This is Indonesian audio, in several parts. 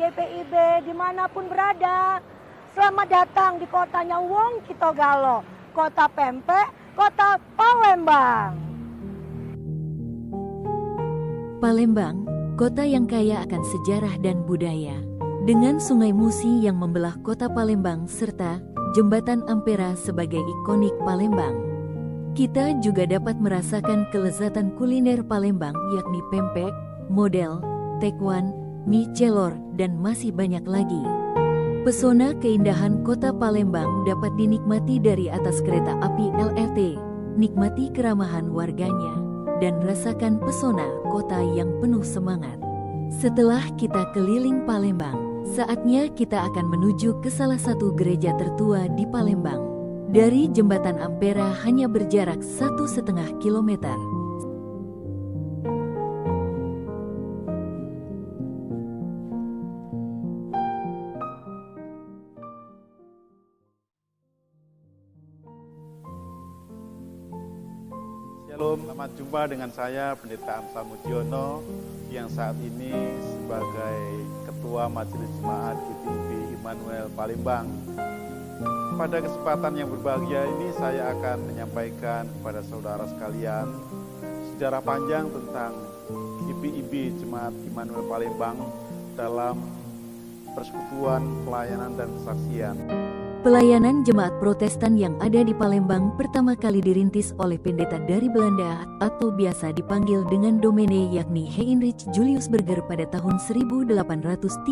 GPIB dimanapun berada. Selamat datang di kotanya Wong Kitogalo, kota pempek, kota Palembang. Palembang, kota yang kaya akan sejarah dan budaya. Dengan Sungai Musi yang membelah kota Palembang serta Jembatan Ampera sebagai ikonik Palembang. Kita juga dapat merasakan kelezatan kuliner Palembang yakni pempek, model, tekwan, mie celor, dan masih banyak lagi. Pesona keindahan kota Palembang dapat dinikmati dari atas kereta api LRT, nikmati keramahan warganya, dan rasakan pesona kota yang penuh semangat. Setelah kita keliling Palembang, saatnya kita akan menuju ke salah satu gereja tertua di Palembang. Dari Jembatan Ampera hanya berjarak 1,5 kilometer. Shalom, selamat jumpa dengan saya Pendeta Amsal Mujiono yang saat ini sebagai Ketua Majelis Jemaat GPIB Immanuel Palembang. Pada kesempatan yang berbahagia ini saya akan menyampaikan kepada saudara sekalian sejarah panjang tentang GPIB Jemaat Immanuel Palembang dalam persekutuan, pelayanan, dan kesaksian. Pelayanan jemaat Protestan yang ada di Palembang pertama kali dirintis oleh pendeta dari Belanda atau biasa dipanggil dengan domene yakni Heinrich Julius Berger pada tahun 1836.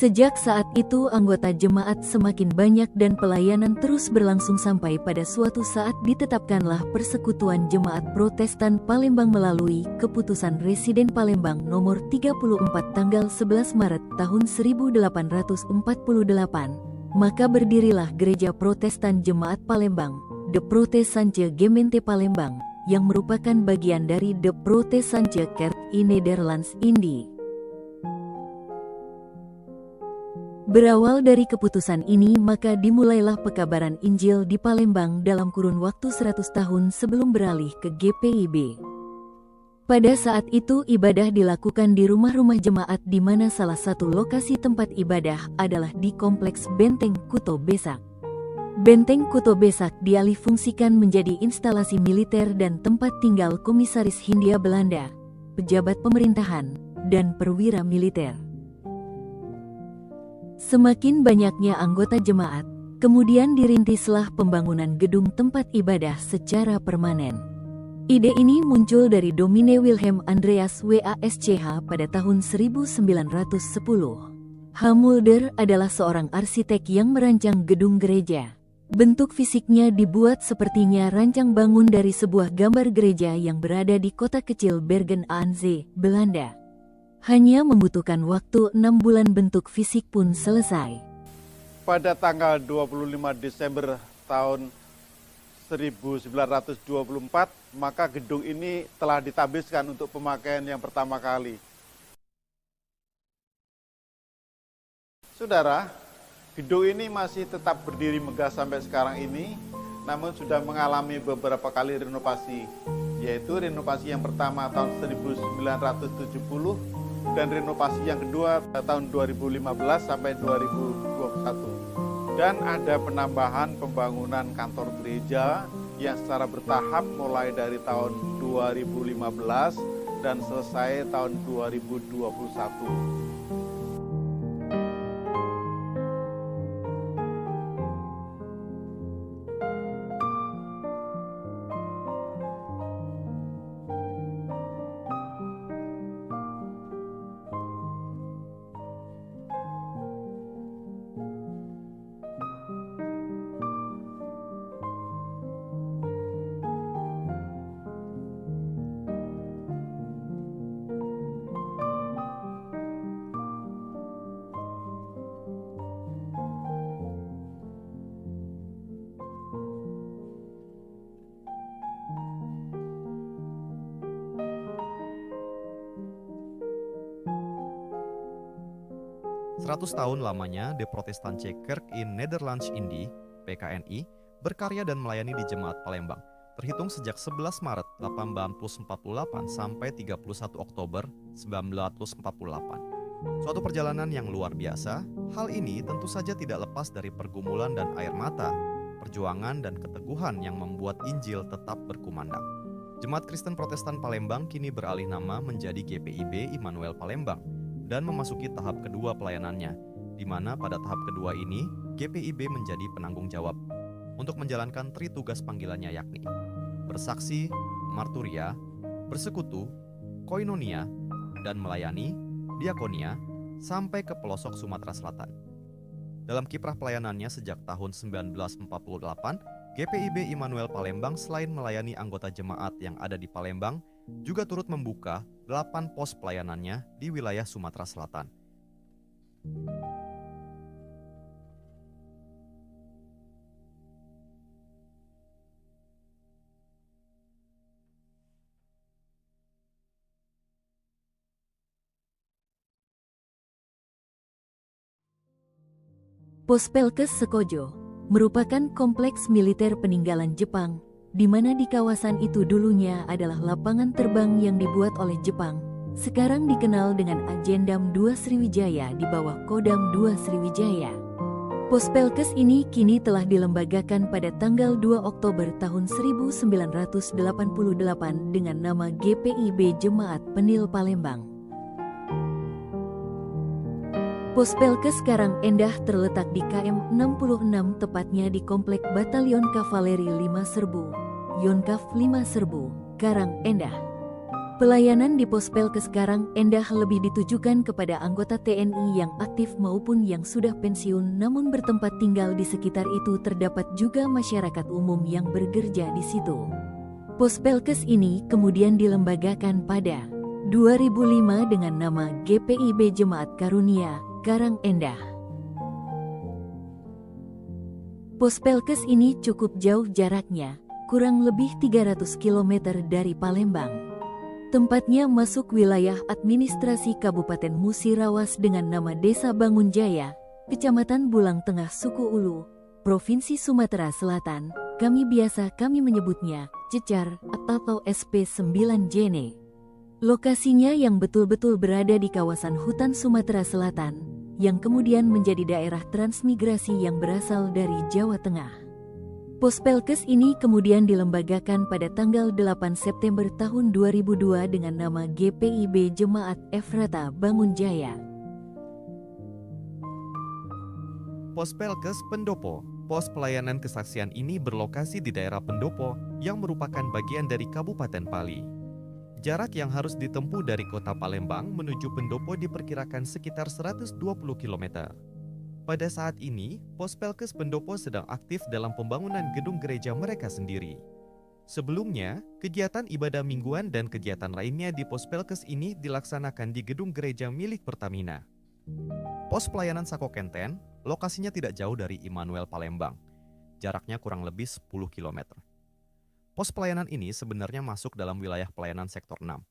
Sejak saat itu anggota jemaat semakin banyak dan pelayanan terus berlangsung sampai pada suatu saat ditetapkanlah Persekutuan Jemaat Protestan Palembang melalui Keputusan Residen Palembang nomor 34 tanggal 11 Maret tahun 1848. Maka berdirilah Gereja Protestan Jemaat Palembang, De Protestantse Gemeente Palembang, yang merupakan bagian dari De Protestantse Kerk in Nederlands Indie. Berawal dari keputusan ini maka dimulailah pekabaran Injil di Palembang dalam kurun waktu 100 tahun sebelum beralih ke GPIB. Pada saat itu ibadah dilakukan di rumah-rumah jemaat di mana salah satu lokasi tempat ibadah adalah di Kompleks Benteng Kuto Besak. Benteng Kuto Besak dialihfungsikan menjadi instalasi militer dan tempat tinggal Komisaris Hindia Belanda, pejabat pemerintahan, dan perwira militer. Semakin banyaknya anggota jemaat, kemudian dirintislah pembangunan gedung tempat ibadah secara permanen. Ide ini muncul dari Domine Wilhelm Andreas WASCH pada tahun 1910. H. Mulder adalah seorang arsitek yang merancang gedung gereja. Bentuk fisiknya dibuat sepertinya rancang bangun dari sebuah gambar gereja yang berada di kota kecil Bergen aan Zee, Belanda. Hanya membutuhkan waktu 6 bulan bentuk fisik pun selesai. Pada tanggal 25 Desember tahun 1924, maka gedung ini telah ditabiskan untuk pemakaian yang pertama kali. Saudara, gedung ini masih tetap berdiri megah sampai sekarang ini, namun sudah mengalami beberapa kali renovasi, yaitu renovasi yang pertama tahun 1970, dan renovasi yang kedua tahun 2015 sampai 2021. Dan ada penambahan pembangunan kantor gereja yang secara bertahap mulai dari tahun 2015 dan selesai tahun 2021. Seratus tahun lamanya De Protestantse Kerk in Nederlands Indie, PKNI, berkarya dan melayani di Jemaat Palembang. terhitung sejak 11 Maret 1848 sampai 31 Oktober 1948. Suatu perjalanan yang luar biasa. Hal ini tentu saja tidak lepas dari pergumulan dan air mata, perjuangan dan keteguhan yang membuat Injil tetap berkumandang. Jemaat Kristen Protestan Palembang kini beralih nama menjadi GPIB Immanuel Palembang dan memasuki tahap kedua pelayanannya, di mana pada tahap kedua ini GPIB menjadi penanggung jawab untuk menjalankan tugas panggilannya, yakni bersaksi, marturia, bersekutu, koinonia, dan melayani, diakonia, sampai ke pelosok Sumatera Selatan. Dalam kiprah pelayanannya sejak tahun 1948, GPIB Immanuel Palembang selain melayani anggota jemaat yang ada di Palembang, juga turut membuka 8 pos pelayanannya di wilayah Sumatera Selatan. Pospelkes Sekojo merupakan kompleks militer peninggalan Jepang, di mana di kawasan itu dulunya adalah lapangan terbang yang dibuat oleh Jepang. Sekarang dikenal dengan Agendam 2 Sriwijaya di bawah Kodam 2 Sriwijaya. Pospelkes ini kini telah dilembagakan pada tanggal 2 Oktober tahun 1988 dengan nama GPIB Jemaat Penil Palembang. Pospelkes Karang Endah terletak di KM 66, tepatnya di Komplek Batalion Kavaleri 5 Serbu, Yonkaf 5 Serbu, Karang Endah. Pelayanan di Pospelkes Karang Endah lebih ditujukan kepada anggota TNI yang aktif maupun yang sudah pensiun namun bertempat tinggal di sekitar itu. Terdapat juga masyarakat umum yang bekerja di situ. Pospelkes ini kemudian dilembagakan pada 2005 dengan nama GPIB Jemaat Karunia, Karang Endah. Pospelkes ini cukup jauh jaraknya, kurang lebih 300 km dari Palembang. Tempatnya masuk wilayah administrasi Kabupaten Musirawas dengan nama Desa Bangunjaya, Kecamatan Bulang Tengah, Suku Ulu, Provinsi Sumatera Selatan. Kami menyebutnya Cecar atau SP9JN. Lokasinya yang betul-betul berada di kawasan hutan Sumatera Selatan, yang kemudian menjadi daerah transmigrasi yang berasal dari Jawa Tengah. Pospelkes ini kemudian dilembagakan pada tanggal 8 September tahun 2002 dengan nama GPIB Jemaat Efrata Bangunjaya. Pospelkes Pendopo. Pos pelayanan kesaksian ini berlokasi di daerah Pendopo yang merupakan bagian dari Kabupaten Pali. Jarak yang harus ditempuh dari kota Palembang menuju Pendopo diperkirakan sekitar 120 km. Pada saat ini, Pospelkes Pendopo sedang aktif dalam pembangunan gedung gereja mereka sendiri. Sebelumnya, kegiatan ibadah mingguan dan kegiatan lainnya di Pospelkes ini dilaksanakan di gedung gereja milik Pertamina. Pos pelayanan Sakokenten, lokasinya tidak jauh dari Immanuel Palembang. Jaraknya kurang lebih 10 km. Pos pelayanan ini sebenarnya masuk dalam wilayah pelayanan sektor 6.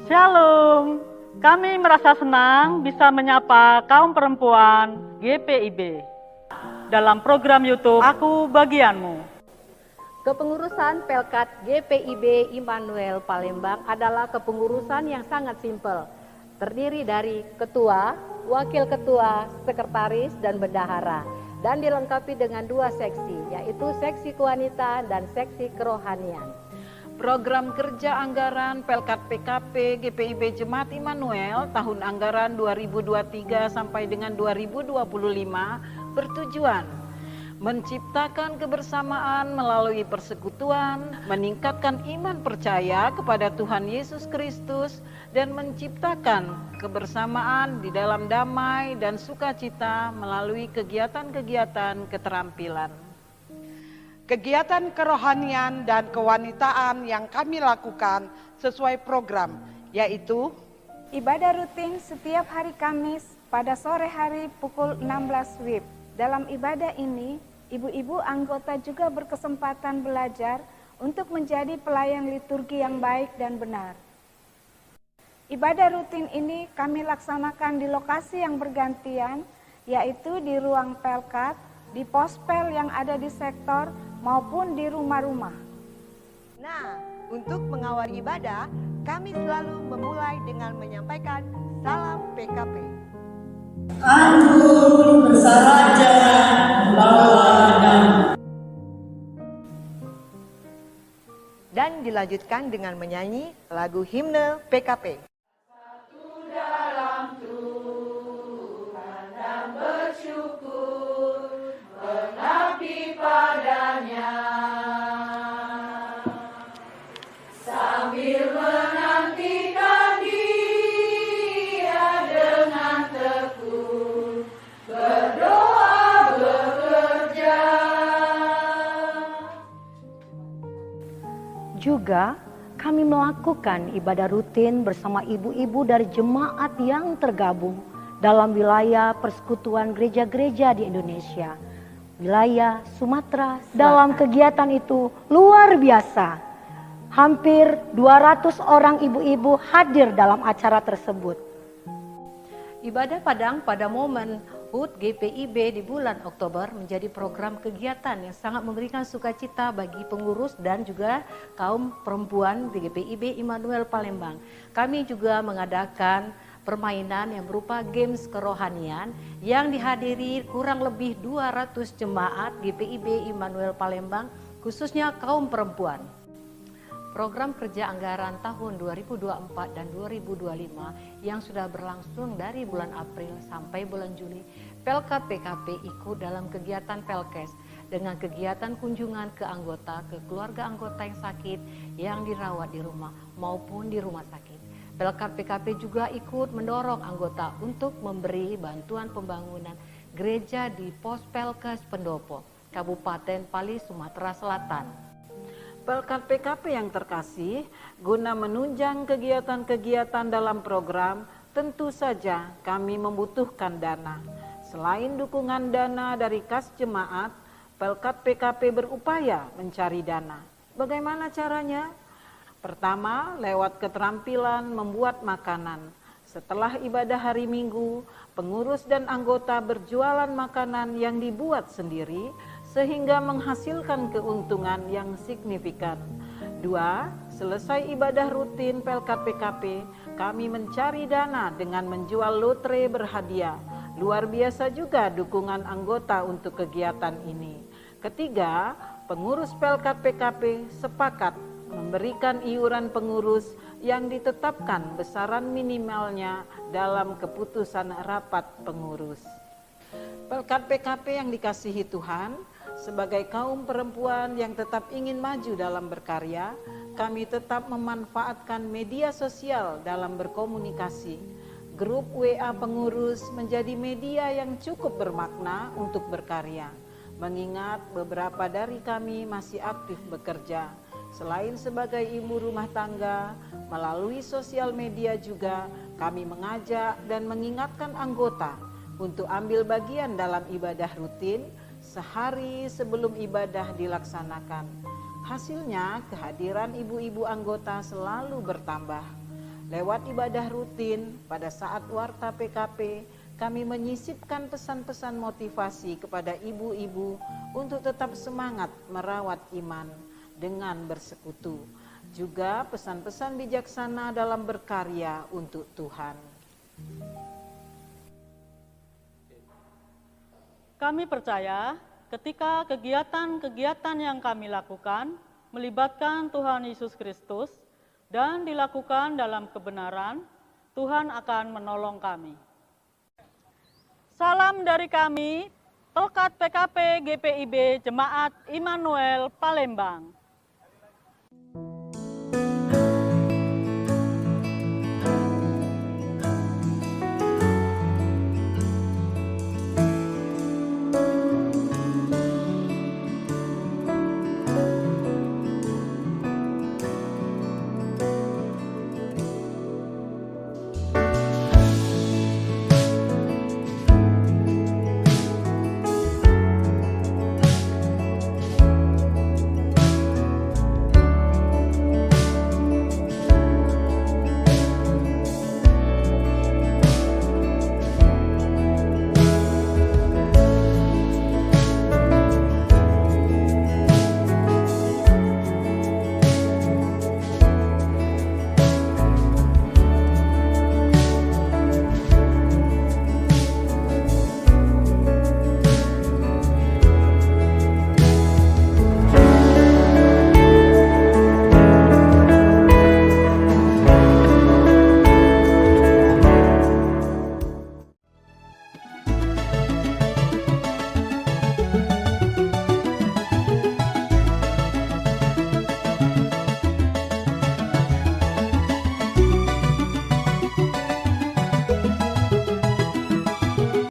Shalom, kami merasa senang bisa menyapa kaum perempuan GPIB dalam program YouTube Aku Bagianmu. Kepengurusan Pelkat GPIB Immanuel Palembang adalah kepengurusan yang sangat simpel. Terdiri dari ketua, wakil ketua, sekretaris, dan bendahara. Dan dilengkapi dengan 2 seksi, yaitu seksi kewanitaan dan seksi kerohanian. Program kerja anggaran Pelkat PKP GPIB Jemaat Immanuel tahun anggaran 2023 sampai dengan 2025 bertujuan menciptakan kebersamaan melalui persekutuan, meningkatkan iman percaya kepada Tuhan Yesus Kristus, dan menciptakan kebersamaan di dalam damai dan sukacita melalui kegiatan-kegiatan keterampilan. Kegiatan kerohanian dan kewanitaan yang kami lakukan sesuai program, yaitu ibadah rutin setiap hari Kamis pada sore hari pukul 16 WIB. Dalam ibadah ini, ibu-ibu anggota juga berkesempatan belajar untuk menjadi pelayan liturgi yang baik dan benar. Ibadah rutin ini kami laksanakan di lokasi yang bergantian, yaitu di ruang Pelkat, di pospel yang ada di sektor, maupun di rumah-rumah. Nah, untuk mengawali ibadah, kami selalu memulai dengan menyampaikan salam PKP. Anggun bersaraja membawa damai. Dan dilanjutkan dengan menyanyi lagu himne PKP. Satu dalam Tuhan dan bersyukur, mengabdi padanya, sambil menantikan Dia dengan tekun, berdoa bekerja. Juga kami melakukan ibadah rutin bersama ibu-ibu dari jemaat yang tergabung dalam wilayah persekutuan gereja-gereja di Indonesia, wilayah Sumatera Selatan. Dalam kegiatan itu luar biasa, hampir 200 orang ibu-ibu hadir dalam acara tersebut. Ibadah Padang pada momen HUT GPIB di bulan Oktober menjadi program kegiatan yang sangat memberikan sukacita bagi pengurus dan juga kaum perempuan di GPIB Immanuel Palembang. Kami juga mengadakan permainan yang berupa games kerohanian yang dihadiri kurang lebih 200 jemaat GPIB Immanuel Palembang, khususnya kaum perempuan. Program kerja anggaran tahun 2024 dan 2025 yang sudah berlangsung dari bulan April sampai bulan Juli, Pelkat PKP ikut dalam kegiatan Pelkes dengan kegiatan kunjungan ke anggota, ke keluarga anggota yang sakit yang dirawat di rumah maupun di rumah sakit. Pelkat PKP juga ikut mendorong anggota untuk memberi bantuan pembangunan gereja di Pos Pelkes Pendopo, Kabupaten Pali, Sumatera Selatan. Pelkat PKP yang terkasih, guna menunjang kegiatan-kegiatan dalam program, tentu saja kami membutuhkan dana. Selain dukungan dana dari kas jemaat, Pelkat PKP berupaya mencari dana. Bagaimana caranya? Pertama, lewat keterampilan membuat makanan. Setelah ibadah hari Minggu, pengurus dan anggota berjualan makanan yang dibuat sendiri, sehingga menghasilkan keuntungan yang signifikan. 2. Selesai ibadah rutin Pelkat PKP, kami mencari dana dengan menjual lotre berhadiah. Luar biasa juga dukungan anggota untuk kegiatan ini. 3. Pengurus Pelkat PKP sepakat memberikan iuran pengurus yang ditetapkan besaran minimalnya dalam keputusan rapat pengurus. Pelkat PKP yang dikasihi Tuhan, sebagai kaum perempuan yang tetap ingin maju dalam berkarya, kami tetap memanfaatkan media sosial dalam berkomunikasi. Grup WA pengurus menjadi media yang cukup bermakna untuk berkarya, mengingat beberapa dari kami masih aktif bekerja. Selain sebagai ibu rumah tangga, melalui sosial media juga kami mengajak dan mengingatkan anggota untuk ambil bagian dalam ibadah rutin sehari sebelum ibadah dilaksanakan. Hasilnya, kehadiran ibu-ibu anggota selalu bertambah. Lewat ibadah rutin, pada saat warta PKP, kami menyisipkan pesan-pesan motivasi kepada ibu-ibu untuk tetap semangat merawat iman. dengan bersekutu. Juga pesan-pesan bijaksana dalam berkarya untuk Tuhan. Kami percaya ketika kegiatan-kegiatan yang kami lakukan melibatkan Tuhan Yesus Kristus dan dilakukan dalam kebenaran, Tuhan akan menolong kami. Salam dari kami, Pelkat PKP GPIB Jemaat Immanuel Palembang.